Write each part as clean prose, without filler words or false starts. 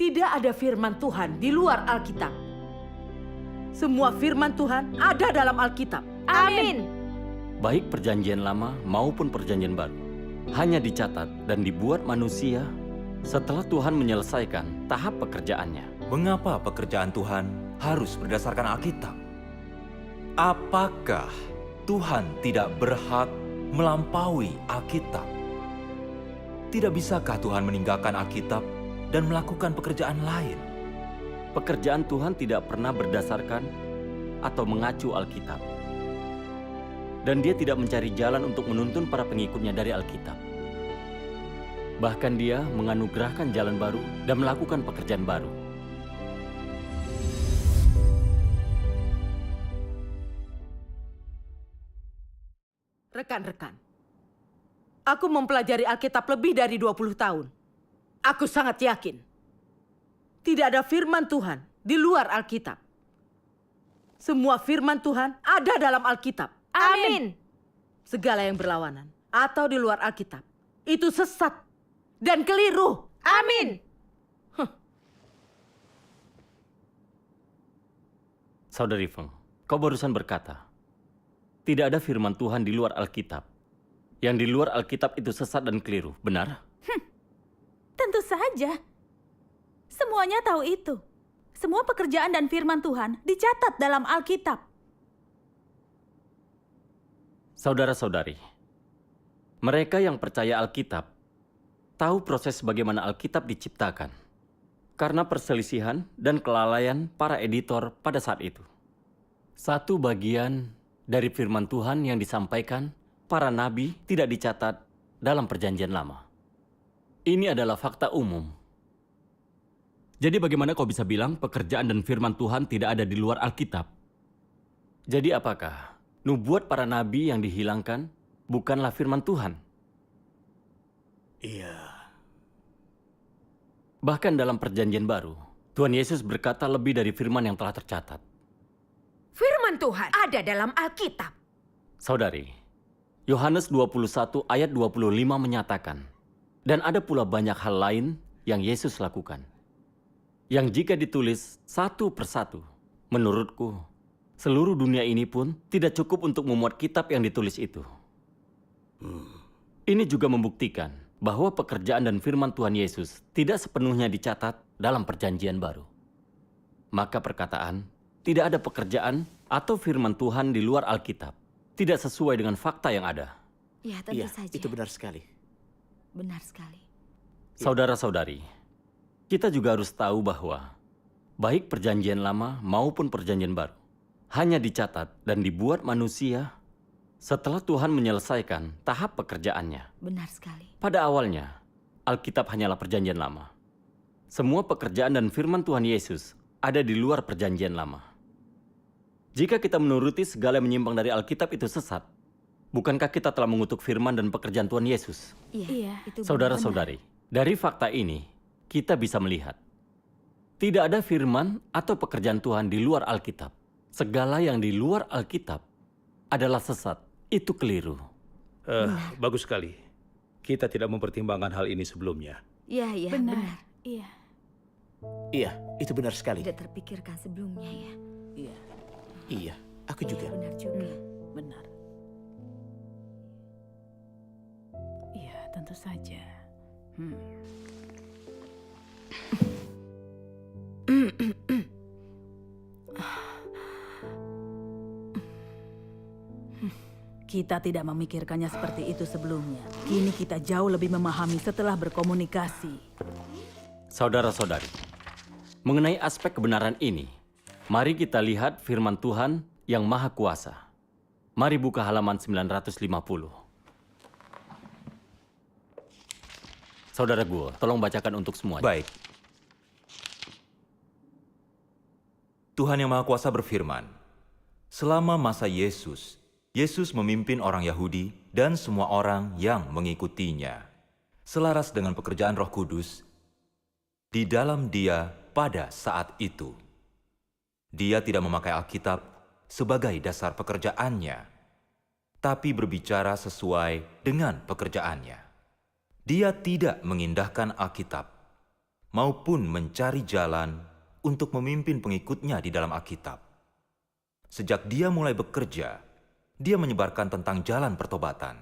Tidak ada firman Tuhan di luar Alkitab. Semua firman Tuhan ada dalam Alkitab. Amin. Baik perjanjian lama maupun perjanjian baru, hanya dicatat dan dibuat manusia setelah Tuhan menyelesaikan tahap pekerjaannya. Mengapa pekerjaan Tuhan harus berdasarkan Alkitab? Apakah Tuhan tidak berhak melampaui Alkitab? Tidak bisakah Tuhan meninggalkan Alkitab dan melakukan pekerjaan lain? Pekerjaan Tuhan tidak pernah berdasarkan atau mengacu Alkitab. Dan dia tidak mencari jalan untuk menuntun para pengikutnya dari Alkitab. Bahkan dia menganugerahkan jalan baru dan melakukan pekerjaan baru. Rekan-rekan, aku mempelajari Alkitab lebih dari 20 tahun. Aku sangat yakin, tidak ada firman Tuhan di luar Alkitab. Semua firman Tuhan ada dalam Alkitab. Amin. Segala yang berlawanan atau di luar Alkitab, itu sesat dan keliru. Amin. Saudari Feng, kau barusan berkata, tidak ada firman Tuhan di luar Alkitab. Yang di luar Alkitab itu sesat dan keliru, benar? Tentu saja. Semuanya tahu itu. Semua pekerjaan dan firman Tuhan dicatat dalam Alkitab. Saudara-saudari, mereka yang percaya Alkitab tahu proses bagaimana Alkitab diciptakan karena perselisihan dan kelalaian para editor pada saat itu. Satu bagian dari firman Tuhan yang disampaikan para nabi tidak dicatat dalam perjanjian lama. Ini adalah fakta umum. Jadi bagaimana kau bisa bilang pekerjaan dan firman Tuhan tidak ada di luar Alkitab? Jadi apakah nubuat para nabi yang dihilangkan bukanlah firman Tuhan? Iya. Bahkan dalam perjanjian baru, Tuhan Yesus berkata lebih dari firman yang telah tercatat. Firman Tuhan ada dalam Alkitab. Saudari, Yohanes 21 ayat 25 menyatakan, dan ada pula banyak hal lain yang Yesus lakukan, yang jika ditulis satu persatu, menurutku, seluruh dunia ini pun tidak cukup untuk memuat kitab yang ditulis itu. Ini juga membuktikan bahwa pekerjaan dan firman Tuhan Yesus tidak sepenuhnya dicatat dalam perjanjian baru. Maka perkataan, tidak ada pekerjaan atau firman Tuhan di luar Alkitab, tidak sesuai dengan fakta yang ada. Ya, tentu Iya, saja. itu benar sekali. Benar sekali. Saudara-saudari, kita juga harus tahu bahwa baik perjanjian lama maupun perjanjian baru hanya dicatat dan dibuat manusia setelah Tuhan menyelesaikan tahap pekerjaannya. Benar sekali. Pada awalnya, Alkitab hanyalah perjanjian lama. Semua pekerjaan dan firman Tuhan Yesus ada di luar perjanjian lama. Jika kita menuruti segala yang menyimpang dari Alkitab itu sesat, bukankah kita telah mengutuk firman dan pekerjaan Tuhan Yesus? Iya, itu benar. Saudara-saudari, dari fakta ini, kita bisa melihat tidak ada firman atau pekerjaan Tuhan di luar Alkitab. Segala yang di luar Alkitab adalah sesat. Itu keliru. Bagus sekali. Kita tidak mempertimbangkan hal ini sebelumnya. Iya, iya, Benar. benar. Iya. Iya, itu benar sekali. Tidak terpikirkan sebelumnya ya. Iya. Iya, aku juga. Benar juga. Benar. Iya, tentu saja. Kita tidak memikirkannya seperti itu sebelumnya. Kini kita jauh lebih memahami setelah berkomunikasi. Saudara-saudari, mengenai aspek kebenaran ini, mari kita lihat firman Tuhan yang Maha Kuasa. Mari buka halaman 950. Saudara Guo, tolong bacakan untuk semuanya. Baik. Tuhan Yang Maha Kuasa berfirman, selama masa Yesus memimpin orang Yahudi dan semua orang yang mengikutinya, selaras dengan pekerjaan Roh Kudus di dalam Dia pada saat itu. Dia tidak memakai Alkitab sebagai dasar pekerjaannya, tapi berbicara sesuai dengan pekerjaannya. Dia tidak mengindahkan Alkitab, maupun mencari jalan untuk memimpin pengikutnya di dalam Alkitab. Sejak dia mulai bekerja, dia menyebarkan tentang jalan pertobatan.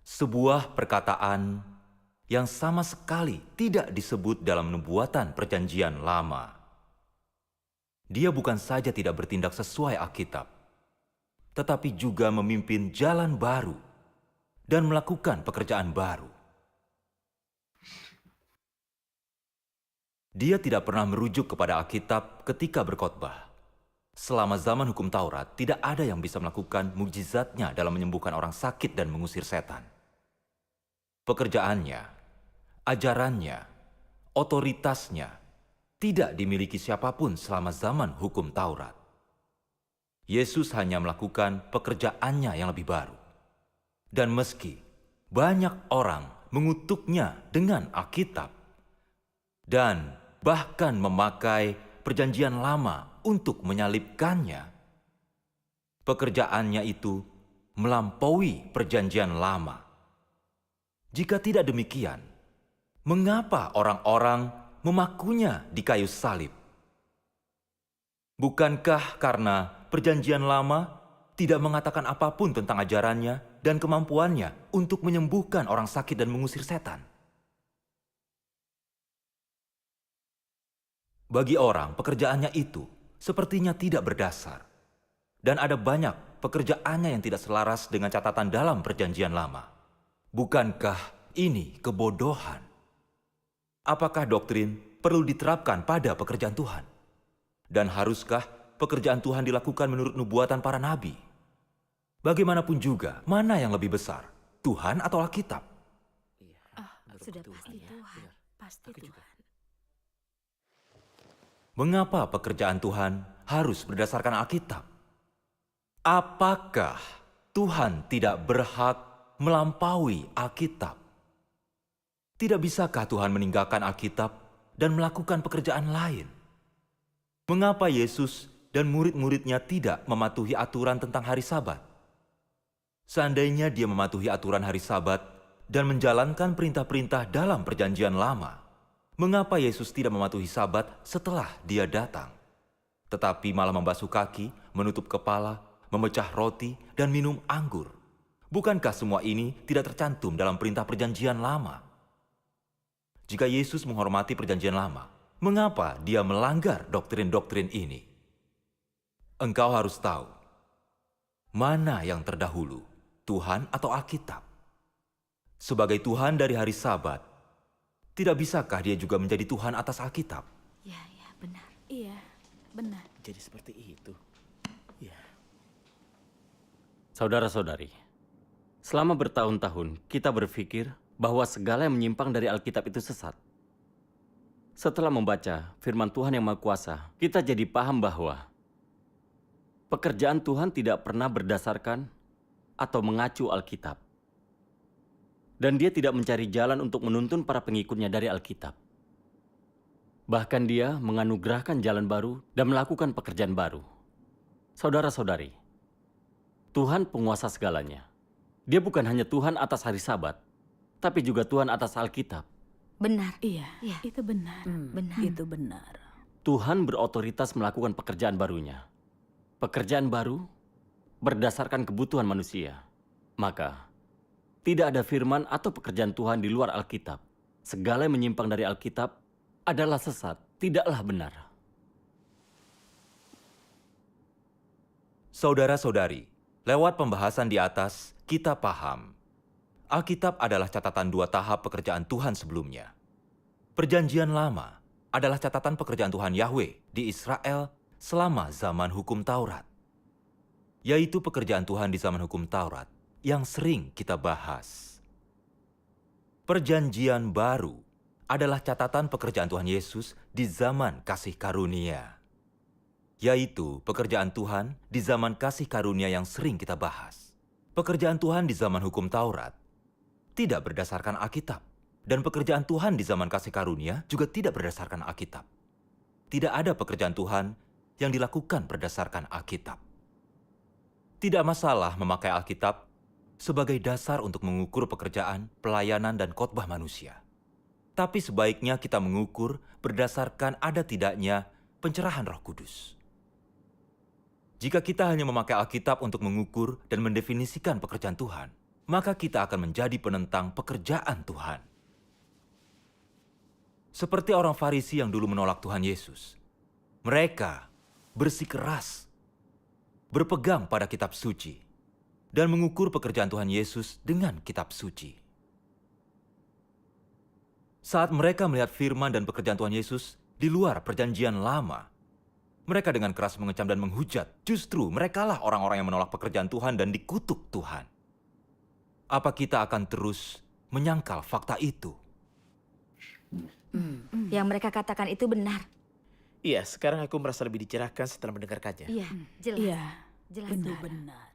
Sebuah perkataan yang sama sekali tidak disebut dalam nubuatan Perjanjian Lama. Dia bukan saja tidak bertindak sesuai Alkitab, tetapi juga memimpin jalan baru dan melakukan pekerjaan baru. Dia tidak pernah merujuk kepada Alkitab ketika berkhotbah. Selama zaman hukum Taurat, tidak ada yang bisa melakukan mukjizatnya dalam menyembuhkan orang sakit dan mengusir setan. Pekerjaannya, ajarannya, otoritasnya tidak dimiliki siapapun selama zaman hukum Taurat. Yesus hanya melakukan pekerjaannya yang lebih baru. Dan meski banyak orang mengutuknya dengan Alkitab dan bahkan memakai Perjanjian Lama untuk menyalibkannya, pekerjaannya itu melampaui Perjanjian Lama. Jika tidak demikian, mengapa orang-orang memakunya di kayu salib? Bukankah karena Perjanjian Lama tidak mengatakan apapun tentang ajarannya dan kemampuannya untuk menyembuhkan orang sakit dan mengusir setan? Bagi orang, pekerjaannya itu sepertinya tidak berdasar. Dan ada banyak pekerjaannya yang tidak selaras dengan catatan dalam Perjanjian Lama. Bukankah ini kebodohan? Apakah doktrin perlu diterapkan pada pekerjaan Tuhan? Dan haruskah pekerjaan Tuhan dilakukan menurut nubuatan para nabi? Bagaimanapun juga, mana yang lebih besar? Tuhan atau Alkitab? Sudah pasti Tuhan. Pasti Tuhan. Mengapa pekerjaan Tuhan harus berdasarkan Alkitab? Apakah Tuhan tidak berhak melampaui Alkitab? Tidak bisakah Tuhan meninggalkan Alkitab dan melakukan pekerjaan lain? Mengapa Yesus dan murid-muridnya tidak mematuhi aturan tentang hari Sabat? Seandainya dia mematuhi aturan hari Sabat dan menjalankan perintah-perintah dalam Perjanjian Lama, mengapa Yesus tidak mematuhi Sabat setelah dia datang, tetapi malah membasuh kaki, menutup kepala, memecah roti, dan minum anggur? Bukankah semua ini tidak tercantum dalam perintah Perjanjian Lama? Jika Yesus menghormati Perjanjian Lama, mengapa dia melanggar doktrin-doktrin ini? Engkau harus tahu, mana yang terdahulu, Tuhan atau Alkitab? Sebagai Tuhan dari hari Sabat, tidak bisakah dia juga menjadi Tuhan atas Alkitab? Ya, benar. Iya, benar. Jadi seperti itu. Ya. Saudara-saudari, selama bertahun-tahun kita berpikir bahwa segala yang menyimpang dari Alkitab itu sesat. Setelah membaca firman Tuhan yang Maha Kuasa, kita jadi paham bahwa pekerjaan Tuhan tidak pernah berdasarkan atau mengacu Alkitab. Dan dia tidak mencari jalan untuk menuntun para pengikutnya dari Alkitab. Bahkan dia menganugerahkan jalan baru dan melakukan pekerjaan baru. Saudara-saudari, Tuhan penguasa segalanya. Dia bukan hanya Tuhan atas hari Sabat, tapi juga Tuhan atas Alkitab. Benar. Iya, Iya. itu benar. Benar. Itu benar. Tuhan berotoritas melakukan pekerjaan barunya. Pekerjaan baru berdasarkan kebutuhan manusia. Maka, tidak ada firman atau pekerjaan Tuhan di luar Alkitab. Segala yang menyimpang dari Alkitab adalah sesat, tidaklah benar. Saudara-saudari, lewat pembahasan di atas, kita paham. Alkitab adalah catatan 2 tahap pekerjaan Tuhan sebelumnya. Perjanjian Lama adalah catatan pekerjaan Tuhan Yahweh di Israel selama zaman hukum Taurat. Yaitu pekerjaan Tuhan di zaman hukum Taurat yang sering kita bahas. Perjanjian Baru adalah catatan pekerjaan Tuhan Yesus di zaman kasih karunia. Yaitu pekerjaan Tuhan di zaman kasih karunia yang sering kita bahas. Pekerjaan Tuhan di zaman hukum Taurat tidak berdasarkan Alkitab. Dan pekerjaan Tuhan di zaman kasih karunia juga tidak berdasarkan Alkitab. Tidak ada pekerjaan Tuhan yang dilakukan berdasarkan Alkitab. Tidak masalah memakai Alkitab sebagai dasar untuk mengukur pekerjaan, pelayanan, dan khotbah manusia. Tapi sebaiknya kita mengukur berdasarkan ada tidaknya pencerahan Roh Kudus. Jika kita hanya memakai Alkitab untuk mengukur dan mendefinisikan pekerjaan Tuhan, maka kita akan menjadi penentang pekerjaan Tuhan. Seperti orang Farisi yang dulu menolak Tuhan Yesus. Mereka bersikeras, berpegang pada kitab suci, dan mengukur pekerjaan Tuhan Yesus dengan kitab suci. Saat mereka melihat firman dan pekerjaan Tuhan Yesus di luar perjanjian lama, mereka dengan keras mengecam dan menghujat. Justru merekalah orang-orang yang menolak pekerjaan Tuhan dan dikutuk Tuhan. Apa kita akan terus menyangkal fakta itu? Yang mereka katakan itu benar. Iya, sekarang aku merasa lebih dicerahkan setelah mendengarkannya. Iya, jelas. Iya, Jelas. benar-benar.